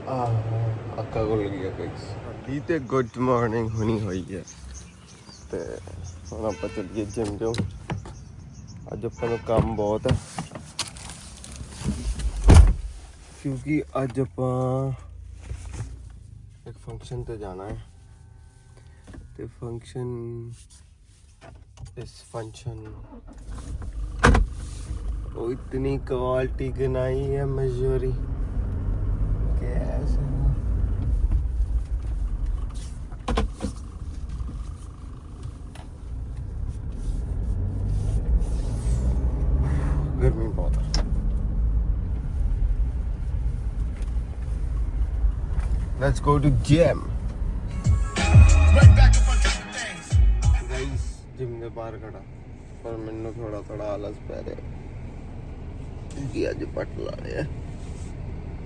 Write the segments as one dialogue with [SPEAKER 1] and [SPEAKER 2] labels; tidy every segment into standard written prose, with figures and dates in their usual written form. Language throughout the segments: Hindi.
[SPEAKER 1] ਅੱਖਾਂ ਖੁੱਲ ਗਈਆਂ ਗਾਇਸ। ਸਾਡੀ ਤੇ ਗੁੱਡ ਮਾਰਨਿੰਗ ਹੋਣੀ ਹੋਈ ਹੈ ਤੇ ਹੁਣ ਆਪਾਂ ਚੱਲੀਏ ਜਿਮ ਜੋ। ਅੱਜ ਆਪਾਂ ਨੂੰ ਕੰਮ ਬਹੁਤ ਹੈ ਕਿਉਂਕਿ ਅੱਜ ਆਪਾਂ ਇੱਕ ਫੰਕਸ਼ਨ ਤੇ ਜਾਣਾ ਹੈ ਤੇ इस फंक्शन वो इतनी क्वालिटी गनाई है मजूरी कैसे गर्मी बहुत है। Let's go to gym. Gym के बाहर खड़ा पर मैंने थोड़ा आलस पै रहा कि अज पट ला रहे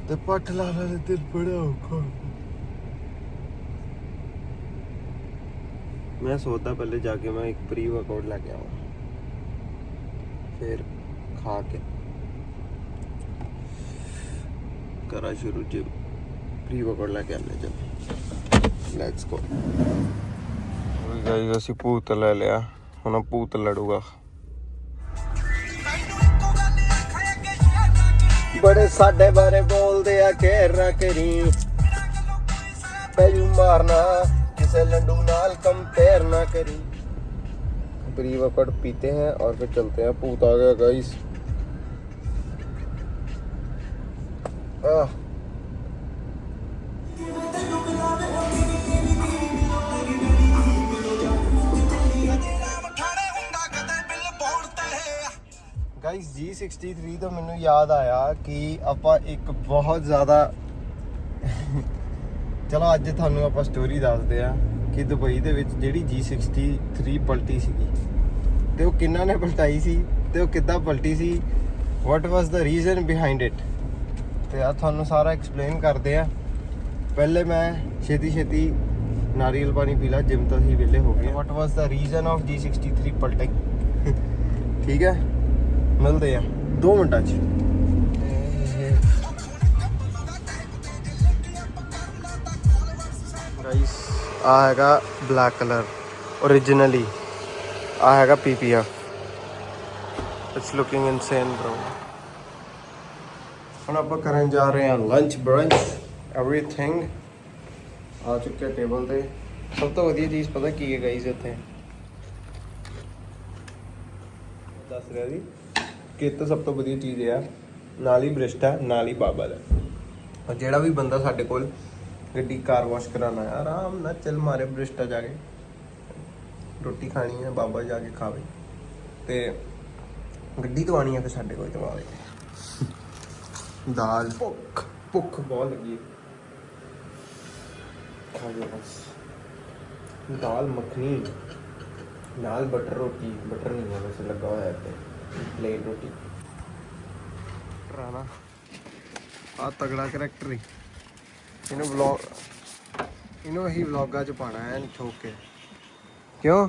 [SPEAKER 1] तो पट ला ते बड़ा औखा। मैं सोचता पहले जाके मैं एक प्री वर्कआउट लेके आऊँ फिर खा के करा शुरू जिम। प्री वर्कआउट लेके आने चल लेट्स गो। गाइस ਅਸੀਂ ਭੂਤ ਲੈ ਲਿਆ ਹੁਣ ਭੂਤ ਲੜੂਗਾ। ਬੜੇ ਸਾਡੇ ਬਾਰੇ ਬੋਲਦੇ ਆ ਕਹਿਰ ਨਾ ਕਰੀ ਪੈਜੂ ਮਾਰਨਾ ਕਿਸੇ लड्डू नाल कंपेयर ना करी। प्री वर्कआउट पीते हैं और फिर चलते हैं। भूत आ गया गाइस। गाइस G63 तो मैनू याद आया कि ਆਪਾਂ एक बहुत ज़्यादा चलो अज थानू आप स्टोरी दसदे आ कि दुबई दे विच जिहड़ी G63 पलटी सीगी ते ओह किन्ना ने पलटाई सी ते ओह किद्दां पलटी सी, what was the reason behind it ते आ थानू सारा एक्सप्लेन करदे आ। पहले मैं छेती नारियल पानी पी ला, जिम तो ही वेले हो गए। What was the reason of G63 पलटिंग ठीक है मिलते हैं 2 मिनटां च। गाइस आ हैगा ब्लैक कलर ओरिजिनली, आ हैगा PPR। It's looking insane bro. ਹੁਣ ਆਪਾਂ ਕਰਨ ਜਾ ਰਹੇ ਹਾਂ ਲੰਚ ਬ੍ਰੰਚ एवरीथिंग ਆ ਚੁੱਕਿਆ ਟੇਬਲ ਤੇ। ਸਭ ਤੋਂ ਵਧੀਆ ਚੀਜ਼ ਪਤਾ ਕੀ ਹੈ ਗਾਈਸ ਇੱਥੇ ਦੱਸ ਰਿਹਾ ਜੀ ਕਿ ਇੱਥੇ ਸਭ ਤੋਂ ਵਧੀਆ ਚੀਜ਼ ਇਹ ਆ ਨਾਲ ਹੀ ਬ੍ਰਿਸਟਾ ਨਾਲ ਹੀ ਬਾਬਾ ਦਾ। ਔਰ ਜਿਹੜਾ ਵੀ ਬੰਦਾ ਸਾਡੇ ਕੋਲ ਗੱਡੀ ਕਾਰ ਵਾਸ਼ ਕਰਾਉਣਾ ਹੈ ਆਰਾਮ ਨਾਲ ਚੱਲ ਮਾਰੇ ਬ੍ਰਿਸਟਾ ਜਾ ਕੇ ਰੋਟੀ ਖਾਣੀ ਹੈ ਬਾਬਾ ਜਾ ਕੇ ਖਾਵੇ ਤੇ ਗੱਡੀ ਤੋਂ ਆਣੀ ਹੈ ਫਿਰ ਸਾਡੇ ਕੋਲ ਚਵਾਵੇ। दाल भुख बहुत लगी खा लो बस। दाल मखनी नाल बटर रोटी, बटर नहीं है वैसे लगा हुआ है प्लेन रोटी। राना आ तगड़ा करैक्टर ही इन्हों व्लॉग इन्हों ही व्लॉगा च पाना है ठोक के। क्यों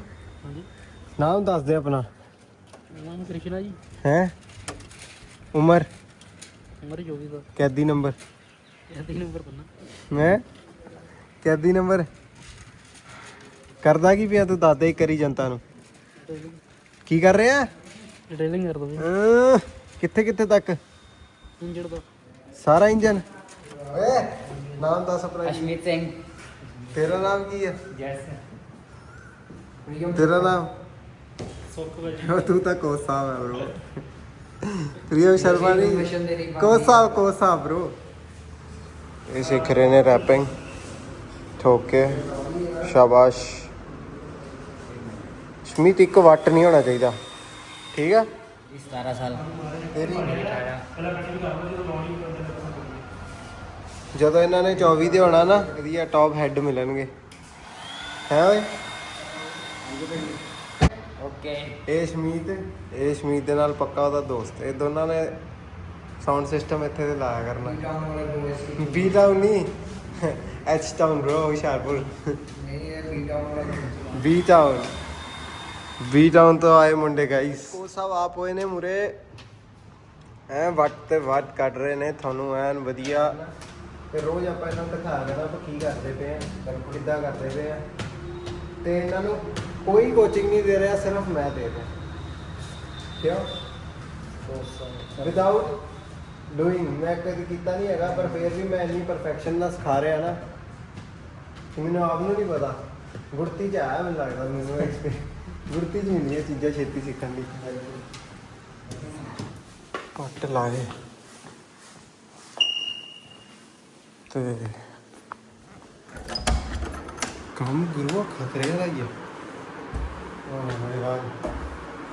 [SPEAKER 1] नाम दस दे अपना।
[SPEAKER 2] नाम कृष्णा जी
[SPEAKER 1] है। उम्र
[SPEAKER 2] कैदी नंबर
[SPEAKER 1] मैं कैदी नंबर करदा की पिया तू दादा ही करी जनता नु की कर रहे हैं
[SPEAKER 2] डिटेलिंग कर दो
[SPEAKER 1] किथे किथे तक
[SPEAKER 2] इंजन तो
[SPEAKER 1] सारा इंजन। ओए नाम दस अपना।
[SPEAKER 2] अशमीत सिंह।
[SPEAKER 1] तेरा नाम की है?
[SPEAKER 2] जैसे
[SPEAKER 1] तेरा नाम तू तो कोसा है ब्रो। प्रियम शर्मा नहीं कोसा ब्रो। ये सीख रहे ने रैपिंग ठोक के शाबाश। शमीत एक वट नहीं होना चाहिए ठीक है।
[SPEAKER 2] 17 साल
[SPEAKER 1] तेरी ਜਦੋਂ ਇਹਨਾਂ ਨੇ 24 ਦੇ ਹੋਣਾ ਨਾ ਵਧੀਆ ਟੌਪ ਹੈਡ ਮਿਲਣਗੇ ਹੈ ਓਏ।
[SPEAKER 2] ओके
[SPEAKER 1] ਇਹ ਸ਼ਮੀਤ ਦੇ ਨਾਲ ਪੱਕਾ ਉਹਦਾ ਦੋਸਤ। ਇਹ ਦੋਨਾਂ ਨੇ ਸਾਊਂਡ ਸਿਸਟਮ ਇੱਥੇ ਤੇ ਲਾਇਆ ਕਰਨਾ। ਬੀ ਟਾਊਨ ਨਹੀਂ H town bro Hoshiarpur. B town ਤੋਂ ਆਏ ਮੁੰਡੇ ਗਾਈਸ। ਉਹ ਸਭ ਆਪ ਹੋਏ ਨੇ ਮੁਰੇ ਐ ਵੱਟ ਤੇ ਵੱਟ ਕੱਢ ਰਹੇ ਨੇ ਤੁਹਾਨੂੰ ਐਨ ਵਧੀਆ ਤੇ ਰੋਜ਼ ਆਪਾਂ ਇਹਨਾਂ ਨੂੰ ਦਿਖਾ ਦੇਣਾ ਆਪਾਂ ਕੀ ਕਰਦੇ ਪਏ ਆ ਕਿੱਦਾਂ ਕਰਦੇ ਪਏ ਆ ਤੇ ਇਹਨਾਂ ਨੂੰ ਕੋਈ ਕੋਚਿੰਗ ਨਹੀਂ ਦੇ ਰਿਹਾ ਸਿਰਫ ਮੈਂ ਦੇ ਰਿਹਾ ਕਿਉਂ ਵਿਦਆਊਟ ਡੂਇੰਗ ਮੈਂ ਕਦੇ ਕੀਤਾ ਨਹੀਂ ਹੈਗਾ ਪਰ ਫਿਰ ਵੀ ਮੈਂ ਇੰਨੀ ਪਰਫੈਕਸ਼ਨ ਨਾਲ ਸਿਖਾ ਰਿਹਾ ਨਾ ਕਿ ਮੈਨੂੰ ਆਪ ਨੂੰ ਨਹੀਂ ਪਤਾ ਗੁੜਤੀ 'ਚ ਆਇਆ ਮੈਨੂੰ ਲੱਗਦਾ ਮੈਨੂੰ ਗੁੜਤੀ 'ਚ ਹੁੰਦੀਆਂ ਚੀਜ਼ਾਂ ਛੇਤੀ ਸਿੱਖਣ ਦੀ ਪੱਟ ਲਾਏ ਤੇ ਕੰਮ ਗੁਰੂਆ ਖਤਰੇ ਦਾ ਹੀ ਹੈ ਮੇਰੇ ਬਾਅਦ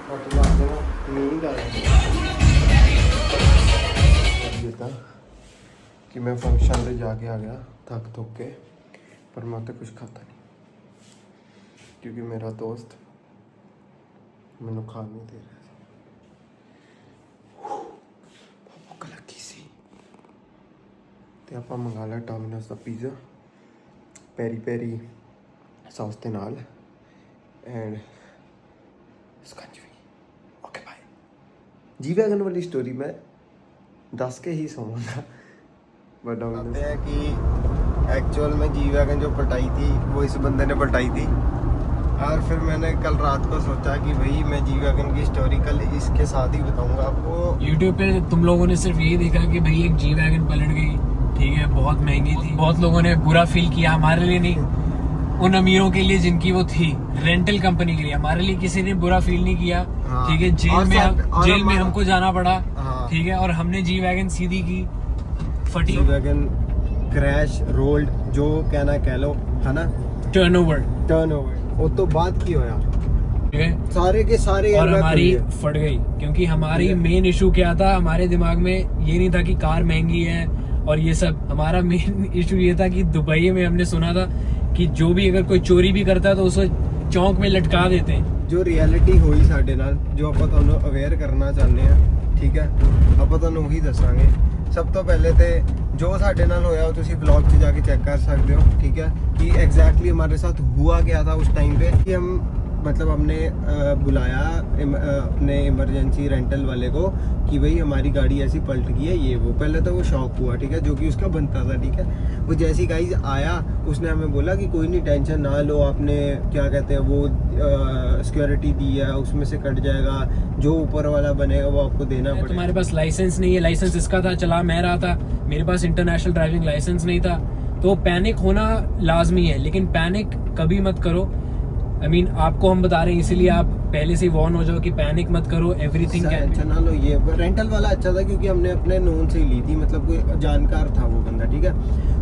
[SPEAKER 1] ਪੱਟ ਲਾ ਦੇਣਾ ਨਹੀਂ ਗਾ ਤਾਂ ਕਿ मैं फंक्शन पे जाके आ गया थक थक के पर मैं तो कुछ खाता नहीं क्योंकि मेरा दोस्त मैंने खा नहीं दे रहा भूख लगी सी ते आप मंगा लिया डोमिनोज का पिज़्ज़ा पेरी पेरी सॉस के नाल एंड स्कंजवी ओके बाय जी वैगन वाली स्टोरी मैं दस के ही सोऊंगा बट बताते हैं कि एक्चुअल में जी वैगन जो पलटाई थी वो इस बंदे ने पलटाई थी और फिर मैंने कल रात को सोचा कि भाई मैं जी वैगन की स्टोरी कल इसके साथ ही बताऊंगा आपको।
[SPEAKER 2] YouTube पे तुम लोगों ने सिर्फ यही देखा कि भाई एक जी वैगन पलट गई, ठीक है, बहुत महंगी थी, बहुत लोगों ने बुरा फील किया, हमारे लिए नहीं, उन अमीरों के लिए जिनकी वो थी रेंटल कंपनी के लिए, हमारे लिए किसी ने बुरा फील नहीं किया, ठीक है। जेल में हमको जाना पड़ा, ठीक है, और हमने जी वैगन सीधी की फटी,
[SPEAKER 1] जी वैगन क्रैश रोल्ड जो कहना कह लो है ना, टर्नओवर वो तो बात की होया,
[SPEAKER 2] ठीक है,
[SPEAKER 1] सारे के सारे
[SPEAKER 2] और हमारी फट गई क्योंकि हमारी मेन इशू क्या था, हमारे दिमाग में ये नहीं था कि कार महंगी है और ये सब, हमारा मेन इशू ये था कि दुबई में हमने सुना था कि जो भी अगर कोई चोरी भी करता है तो उसे चौक में लटका देते हैं।
[SPEAKER 1] जो रियलिटी हुई साडे नाल जो ਆਪਾਂ ਤੁਹਾਨੂੰ ਅਵੇਅਰ ਕਰਨਾ ਚਾਹੁੰਦੇ ਆ, ਠੀਕ ਹੈ, ਆਪਾਂ ਤੁਹਾਨੂੰ ਉਹੀ ਦੱਸਾਂਗੇ। ਸਭ ਤੋਂ ਪਹਿਲੇ ਤੇ ਜੋ ਸਾਡੇ ਨਾਲ ਹੋਇਆ ਉਹ ਤੁਸੀਂ ब्लॉग 'ਚ ਜਾ ਕੇ ਚੈੱਕ कर सकते हो, ठीक है, कि एग्जैक्टली हमारे साथ हुआ क्या था उस टाइम पे। कि हम मतलब हमने बुलाया अपने इमरजेंसी रेंटल वाले को कि भाई हमारी गाड़ी ऐसी पलट गई है ये वो। पहले तो वो शॉक हुआ, ठीक है, जो कि उसका बनता था, ठीक है। वो जैसी गाइस आया उसने हमें बोला कि कोई नहीं टेंशन ना लो, आपने क्या कहते हैं वो सिक्योरिटी दी है उसमें से कट जाएगा, जो ऊपर वाला बनेगा वो आपको देना पड़ेगा।
[SPEAKER 2] तुम्हारे पास लाइसेंस नहीं है, लाइसेंस इसका था, चला मैं रहा था, मेरे पास इंटरनेशनल ड्राइविंग लाइसेंस नहीं था, तो पैनिक होना लाजमी है, लेकिन पैनिक कभी मत करो। I mean, आपको हम बता रहे हैं इसीलिए आप पहले से वार्न हो जाओ कि पैनिक मत करो, एवरीथिंग कैन
[SPEAKER 1] अच्छा ना लो। ये रेंटल वाला अच्छा था क्योंकि हमने अपने नोन से ही ली थी, मतलब कोई जानकार था वो बंदा, ठीक है।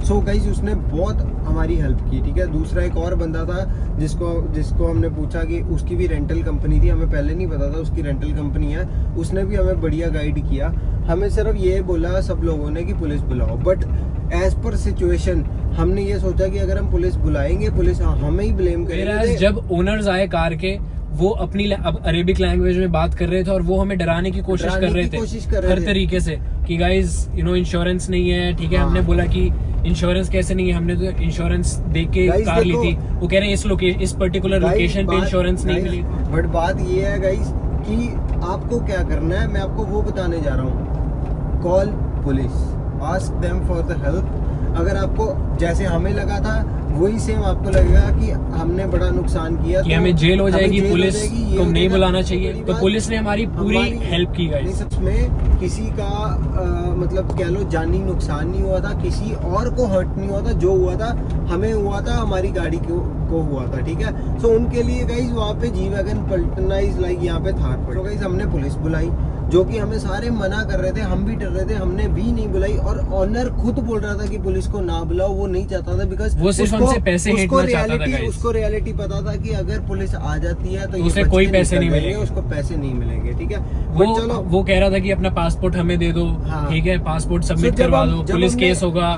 [SPEAKER 1] सो गाइस उसने बहुत हमारी हेल्प की, ठीक है। दूसरा एक और बंदा था जिसको हमने पूछा कि उसकी भी रेंटल कंपनी थी, हमें पहले नहीं पता था उसकी रेंटल कंपनी है, उसने भी हमें बढ़िया गाइड किया। हमें सिर्फ ये बोला सब लोगों ने कि पुलिस बुलाओ, बट एज पर सिचुएशन हमने ये सोचा कि अगर हम पुलिस बुलाएंगे पुलिस हमें ही ब्लेम करेगी।
[SPEAKER 2] जब ओनर्स आए कार के वो अपनी अब अरेबिक लैंग्वेज में बात कर रहे थे और वो हमें डराने की कोशिश कर रहे थे हर तरीके से कि गाइस यू नो इंश्योरेंस नहीं है, ठीक है। हमने बोला कि इंश्योरेंस कैसे नहीं है, हमने तो इंश्योरेंस देख के कार ली थी। वो कह रहे हैं इस पर्टिकुलर लोकेशन पे इंश्योरेंस नहीं मिली।
[SPEAKER 1] बट बात ये है गाइस कि आपको क्या करना है, मैं आपको वो बताने जा रहा हूँ। Call police, ask them for the help. अगर आपको जैसे हमें लगा था वही सेम आपको लगेगा कि हमने बड़ा नुकसान किया
[SPEAKER 2] कि हमें जेल हो जाएगी, पुलिस को नहीं बुलाना चाहिए, तो पुलिस ने हमारी पूरी हेल्प की गाइस।
[SPEAKER 1] इसमें किसी का मतलब कह लो जानी नुकसान नहीं हुआ था, किसी और को हर्ट नहीं हुआ था, जो हुआ था हमें हुआ था, हमारी गाड़ी को हुआ था, ठीक है। सो उनके लिए गाइस वहाँ पे जी वैगन पलटना इज लाइक यहाँ पे थार पड़। तो गाइस हमने पुलिस बुलाई जो कि हमें सारे मना कर रहे थे, हम भी डर रहे थे, हमने भी नहीं बुलाई। और ऑनर खुद बोल रहा था कि पुलिस को ना बुलाओ, वो नहीं चाहता था बिकॉज
[SPEAKER 2] वो सिर्फ हमसे पैसे हेटना चाहता था गाइस।
[SPEAKER 1] उसको रियलिटी पता था कि अगर पुलिस आ जाती है तो
[SPEAKER 2] उसे कोई पैसे नहीं मिलेंगे,
[SPEAKER 1] उसको पैसे नहीं मिलेंगे, ठीक है।
[SPEAKER 2] वो कह रहा था कि अपना पासपोर्ट हमें दे दो, ठीक है, पासपोर्ट सबमिट करवा दो, पुलिस केस होगा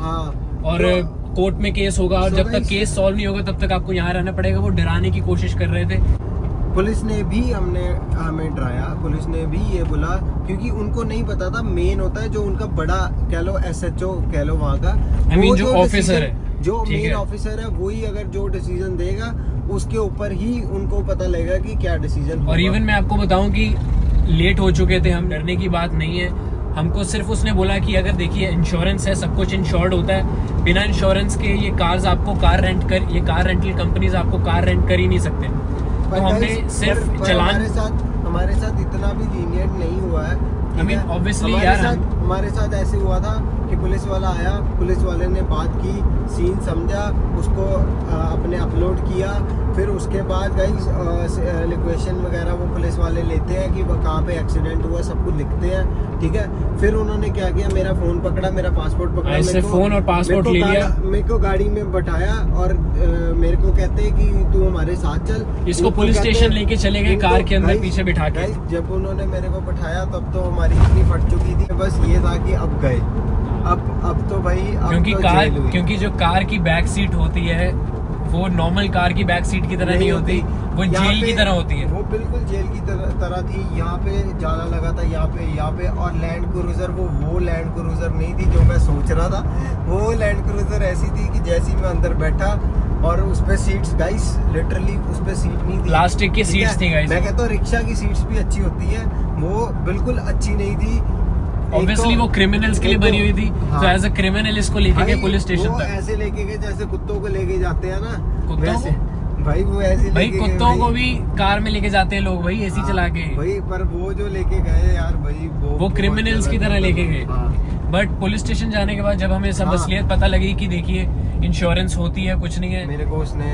[SPEAKER 2] और कोर्ट में केस होगा, और जब तक केस सॉल्व नहीं होगा तब तक आपको यहाँ रहना पड़ेगा। वो डराने की कोशिश कर रहे थे।
[SPEAKER 1] पुलिस ने भी हमें डराया, पुलिस ने भी ये बोला क्योंकि उनको नहीं पता था। मेन होता है जो उनका बड़ा कह लो SHO कह लो वहाँ का,
[SPEAKER 2] I mean, जो ऑफिसर है,
[SPEAKER 1] जो मेन ऑफिसर है, वही अगर जो डिसीजन देगा उसके ऊपर ही उनको पता लगेगा कि क्या डिसीजन।
[SPEAKER 2] और इवन मैं आपको बताऊं कि लेट हो चुके थे हम, डरने की बात नहीं है। हमको सिर्फ उसने बोला कि अगर देखिए इंश्योरेंस है, सब कुछ इंश्योर्ड होता है, बिना इंश्योरेंस के ये कार्स आपको कार रेंटल कंपनीज आपको कार रेंट कर ही नहीं सकते। तो हमने सिर्फ चलान,
[SPEAKER 1] हमारे साथ इतना भी लीनियंट नहीं हुआ है।
[SPEAKER 2] I mean, obviously यार
[SPEAKER 1] हमारे साथ ऐसे हुआ था कि पुलिस वाला आया, पुलिस वाले ने बात की, सीन समझा, उसको अपने अपलोड किया, फिर उसके बाद गाइस लोकेशन वगैरह वो पुलिस वाले लेते हैं कि वो कहाँ पे एक्सीडेंट हुआ, सब कुछ लिखते हैं, ठीक है। फिर उन्होंने क्या किया, मेरा फ़ोन पकड़ा, मेरा पासपोर्ट पकड़ा,
[SPEAKER 2] ऐसे फ़ोन और पासपोर्ट ले लिया,
[SPEAKER 1] मेरे को गाड़ी में बैठाया और मेरे को कहते हैं कि तू हमारे साथ चल।
[SPEAKER 2] इसको पुलिस स्टेशन लेके चले गए कार के अंदर पीछे बिठा के।
[SPEAKER 1] जब उन्होंने मेरे को बैठाया तब तो हमारी इतनी फट चुकी थी, बस ये था कि अब गए, अब तो भाई
[SPEAKER 2] क्योंकि जो कार की बैक सीट होती है वो नॉर्मल कार की बैक सीट की तरह नहीं होती, वो जेल की तरह होती है।
[SPEAKER 1] वो बिल्कुल जेल की तरह थी। यहाँ पे जाला लगा था, यहाँ पे और लैंड क्रूजर, वो लैंड क्रूजर नहीं थी जो मैं सोच रहा था। वो लैंड क्रूजर ऐसी थी कि जैसी मैं अंदर बैठा और उस पे सीट्स गाइस, लिटरली उस पे सीट नहीं थी,
[SPEAKER 2] प्लास्टिक की सीट्स थी गाइस।
[SPEAKER 1] मैं कहता हूँ रिक्शा की सीट्स भी अच्छी होती है, वो बिल्कुल अच्छी नहीं थी।
[SPEAKER 2] ऑब्वियसली वो क्रिमिनल्स के लिए बनी हुई थी। तो एज अ क्रिमिनल इसको लेके गए पुलिस स्टेशन तक।
[SPEAKER 1] ऐसे लेके गए जैसे कुत्तों को लेके जाते हैं ना,
[SPEAKER 2] कुत्तों
[SPEAKER 1] भाई वो ऐसे
[SPEAKER 2] भाई कुत्तों को भी कार में लेके जाते हैं लोग भाई, एसी चला के
[SPEAKER 1] भाई। पर वो जो लेके गए यार भाई, वो
[SPEAKER 2] क्रिमिनल्स की तरह लेके गए। बट पुलिस स्टेशन जाने के बाद जब हमें सब असलियत पता लगी कि देखिए इंश्योरेंस होती है, कुछ नहीं है,
[SPEAKER 1] मेरे को उसने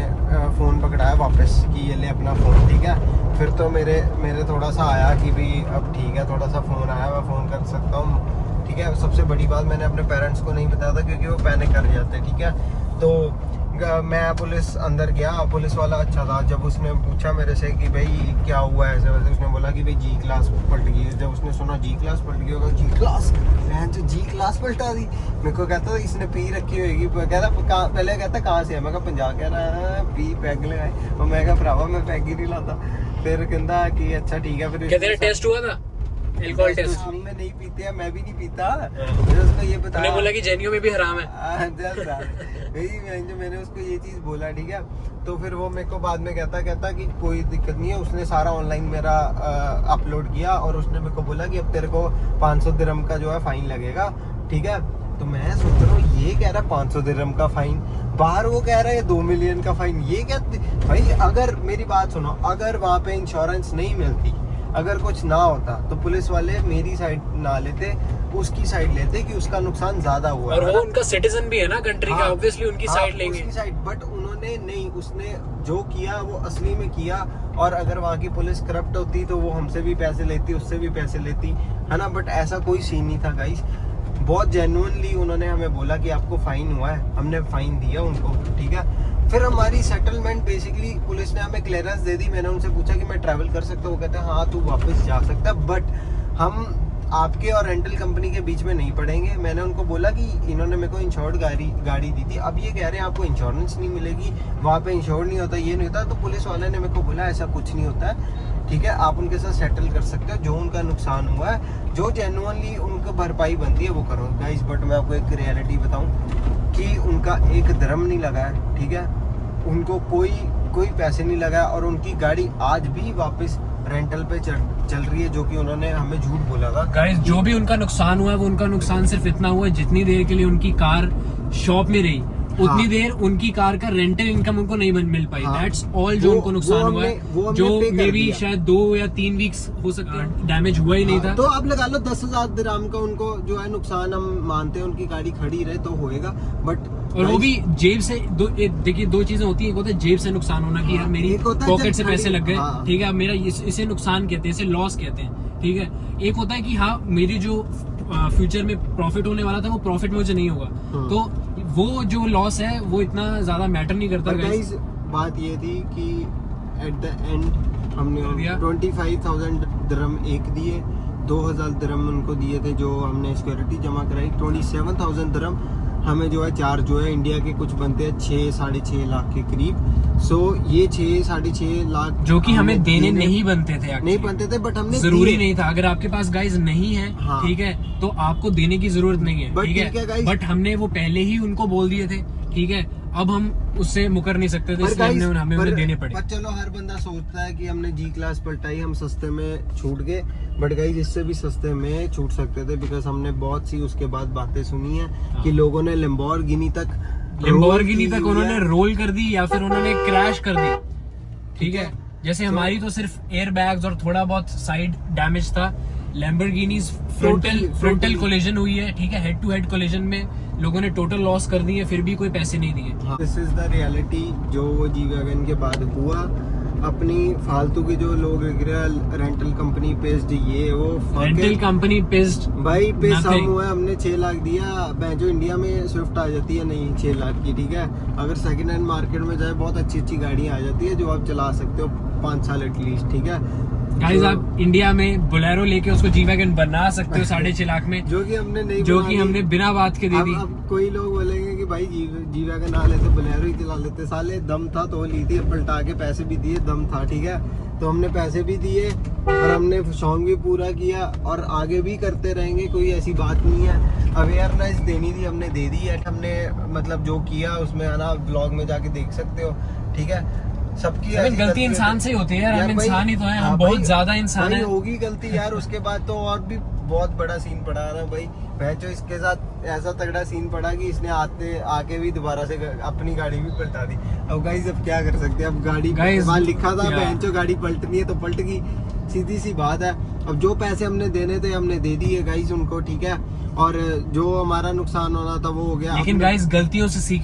[SPEAKER 1] फोन पकड़ाया वापस कि ये ले अपना फोन, ठीक है। फिर तो मेरे थोड़ा सा आया कि भाई अब ठीक है, थोड़ा सा फोन आया, मैं फोन कर सकता हूँ, ठीक है। सबसे बड़ी बात मैंने अपने पेरेंट्स को नहीं बताया था क्योंकि वो पैनिक कर जाते, ठीक है। तो मैं पुलिस अंदर गया, पुलिस वाला अच्छा था। जब उसने पूछा मेरे से कि भाई क्या हुआ है ऐसे वैसे, उसने बोला कि भाई जी क्लास पलट गई। जब उसने सुना जी क्लास पलट गई होगा, जी क्लास, मैं तो जी क्लास पलटा दी। मेरे को कहता इसने पी रखी होगी, कहता पहले कहता कहाँ से है, मैं कहा पंजाब, कह रहा पी पैग लगाए, और मैं कहा भरावा मैं पैग ही नहीं लाता। फिर कहता कि अच्छा ठीक है। फिर
[SPEAKER 2] तेरा टेस्ट हुआ था एल्कोहल टेस्ट?
[SPEAKER 1] में नहीं पीते हैं, मैं भी नहीं पीता। मैंने उसको ये बताया,
[SPEAKER 2] बोला कि जेनियो में भी हराम है।
[SPEAKER 1] मैंने उसको ये चीज बोला, ठीक है। तो फिर वो मेरे को बाद में कहता कि कोई दिक्कत नहीं है। उसने सारा ऑनलाइन मेरा अपलोड किया और उसने मेरे को बोला कि अब तेरे को 500 दिरहम का जो है फाइन लगेगा, ठीक है। तो मैं सोच रहा हूँ ये कह रहा है 500 दिरहम का फाइन, बाहर वो कह रहा है 2 मिलियन का फाइन। ये क्या भाई, अगर मेरी बात सुनो, अगर वहाँ पे इंश्योरेंस नहीं मिलती, अगर कुछ ना होता तो पुलिस वाले मेरी साइड ना लेते, उसकी साइड लेते कि उसका नुकसान ज्यादा हुआ
[SPEAKER 2] और वो उनका सिटीजन भी है ना कंट्री का, ऑब्वियसली उनकी साइड लेंगे,
[SPEAKER 1] उसकी साइड। बट उन्होंने नहीं, उसने जो किया वो असली में किया। और अगर वहाँ की पुलिस करप्ट होती तो वो हमसे भी पैसे लेती, उससे भी पैसे लेती, है ना। बट ऐसा कोई सीन नहीं था गाइस। बहुत जेन्युइनली उन्होंने हमें बोला कि आपको फाइन हुआ है, हमने फाइन दिया उनको, ठीक है। फिर हमारी सेटलमेंट बेसिकली पुलिस ने हमें क्लियरेंस दे दी। मैंने उनसे पूछा कि मैं ट्रैवल कर सकता हूँ, वो कहते हैं हाँ तू वापस जा सकता है, बट हम आपके और रेंटल कंपनी के बीच में नहीं पड़ेंगे। मैंने उनको बोला कि इन्होंने मेरे को इंश्योर्ड गाड़ी दी थी, अब ये कह रहे हैं आपको इंश्योरेंस नहीं मिलेगी, वहाँ पे इंश्योर्ड नहीं होता, ये नहीं होता। तो पुलिस वाले ने मेरे को बोला ऐसा कुछ नहीं होता है, ठीक है, आप उनके साथ सेटल कर सकते हो, जो उनका नुकसान हुआ है, जो जेन्युइनली उनको भरपाई बनती है वो करो गाइस। बट मैं आपको एक रियलिटी बताऊं कि उनका एक दिरहम नहीं लगा है, ठीक है, उनको कोई पैसे नहीं लगा, और उनकी गाड़ी आज भी वापस रेंटल पे चल रही है, जो कि उन्होंने हमें झूठ बोला था।
[SPEAKER 2] गाइस जो भी उनका नुकसान हुआ है वो उनका नुकसान सिर्फ इतना हुआ है जितनी देर के लिए उनकी कार शॉप में रही, उतनी देर उनकी कार का रेंटल इनकम उनको नहीं मिल पाई। दैट्स ऑल जो उनको नुकसान हुआ है, जो मे बी शायद 2 या 3 वीक्स हो सकते हैं, डैमेज हुआ ही नहीं था।
[SPEAKER 1] तो आप लगा लो 10,000 दिरहम का उनको जो है नुकसान, हम मानते हैं उनकी गाड़ी खड़ी रहे तो होएगा, बट
[SPEAKER 2] और वो भी जेब से। देखिए दो चीजें होती है, एक होता है जेब से नुकसान होना कि यार मेरी पॉकेट से पैसे लग गए, ठीक है, मेरा इसे नुकसान कहते हैं, इसे लॉस कहते हैं, ठीक है। एक होता है कि हाँ मेरी जो फ्यूचर में प्रॉफिट होने वाला था वो प्रॉफिट मुझे नहीं होगा, तो वो जो लॉस है वो इतना ज्यादा मैटर नहीं करता।
[SPEAKER 1] गाइस बात ये थी कि एट द एंड हमने 25,000 दिरहम एक दिए, 2,000 दिरहम उनको दिए थे जो हमने सिक्योरिटी जमा कराई, 27,000 दिरहम हमें जो है चार्ज जो है इंडिया के कुछ बनते हैं 6-6.5 लाख के करीब। सो ये 6-6.5 लाख
[SPEAKER 2] जो कि हमें देने नहीं बनते थे,
[SPEAKER 1] नहीं बनते थे, बट हमने
[SPEAKER 2] जरूरी नहीं था। अगर आपके पास गाइस नहीं है,
[SPEAKER 1] हाँ,
[SPEAKER 2] ठीक है, तो आपको देने की जरूरत नहीं है, ठीक है, बट हमने वो पहले ही उनको बोल दिए थे, ठीक है। अब हम उससे मुकर नहीं सकते थे, इसलिए हमें उन्हें देने पड़े।
[SPEAKER 1] पर चलो हर बंदा सोचता है कि हमने जी क्लास पलटाई, हम सस्ते में छूट गए, बट गाइस इससे भी सस्ते में छूट सकते थे, बिकॉज हमने बहुत सी उसके बाद बातें सुनी है
[SPEAKER 2] हाँ।
[SPEAKER 1] कि लोगों ने लैम्बोर्गिनी तक
[SPEAKER 2] उन्होंने रोल कर दी या फिर उन्होंने क्रैश कर दी, ठीक है। जैसे हमारी तो सिर्फ एयर बैग्स और थोड़ा बहुत साइड डैमेज था, लैम्बोर्गिनी फ्रंटल कोलिजन हुई है, ठीक है। हेड टू हेड कोलिजन में लोगों ने टोटल लॉस कर दी है, फिर भी कोई पैसे नहीं दिए।
[SPEAKER 1] दिस इज द रियलिटी जो वो जी वैगन के बाद हुआ। अपनी फालतू के जो लोग रेंटल कंपनी पेस्ड ये वो
[SPEAKER 2] रेंटल कंपनी पेस्ड
[SPEAKER 1] भाई पे
[SPEAKER 2] Nothing.
[SPEAKER 1] सम हुआ है, हमने 6 लाख दिया। मैं जो इंडिया में स्विफ्ट आ जाती है नहीं 6 लाख की, ठीक है। अगर सेकंड हैंड मार्केट में जाए बहुत अच्छी अच्छी गाड़ियां आ जाती है जो आप चला सकते हो 5 साल एटलीस्ट, ठीक है।
[SPEAKER 2] गाइस आप इंडिया में बोलेरो लेके उसको जी वैगन बना सकते हो 6.5 लाख में,
[SPEAKER 1] जो कि हमने नहीं
[SPEAKER 2] जो
[SPEAKER 1] बना
[SPEAKER 2] कि
[SPEAKER 1] दी।
[SPEAKER 2] हमने बिना बात के दे दी।
[SPEAKER 1] अब कोई लोग बोलेंगे कि भाई जी वैगन आ लेते बोलेरो ही चला लेते, साले दम था तो ली थी, पलटा के पैसे भी दिए, दम था, ठीक है। तो हमने पैसे भी दिए और हमने शौक भी पूरा किया और आगे भी करते रहेंगे, कोई ऐसी बात नहीं है। अवेयरनेस देनी थी हमने दे दी है, हमने मतलब जो किया उसमें आना ब्लॉग में जाके देख सकते हो, ठीक है। सबकी ऐसी
[SPEAKER 2] गलती इंसान से ही होती है यार, हम
[SPEAKER 1] भाई,
[SPEAKER 2] इंसान ही तो हैं,
[SPEAKER 1] हाँ
[SPEAKER 2] हम
[SPEAKER 1] भाई,
[SPEAKER 2] बहुत ज्यादा इंसान
[SPEAKER 1] भाई
[SPEAKER 2] हैं।
[SPEAKER 1] होगी गलती यार, उसके बाद तो और भी बहुत बड़ा सीन पड़ा ना भाई। जो इसके साथ ऐसा तगड़ा सीन पड़ा कि इसने आके भी दोबारा से अपनी गाड़ी भी पलटा दी। अब गाइस अब क्या कर सकते हैं, अब गाड़ी वहाँ लिखा था जो गाड़ी पलटनी है तो पलट गई, सीधी सी बात है। अब जो पैसे हमने देने थे हमने दे दिए गाइस उनको, ठीक है। और जो हमारा नुकसान होना था वो हो गया।
[SPEAKER 2] लेकिन गाइस गलतियों से सीख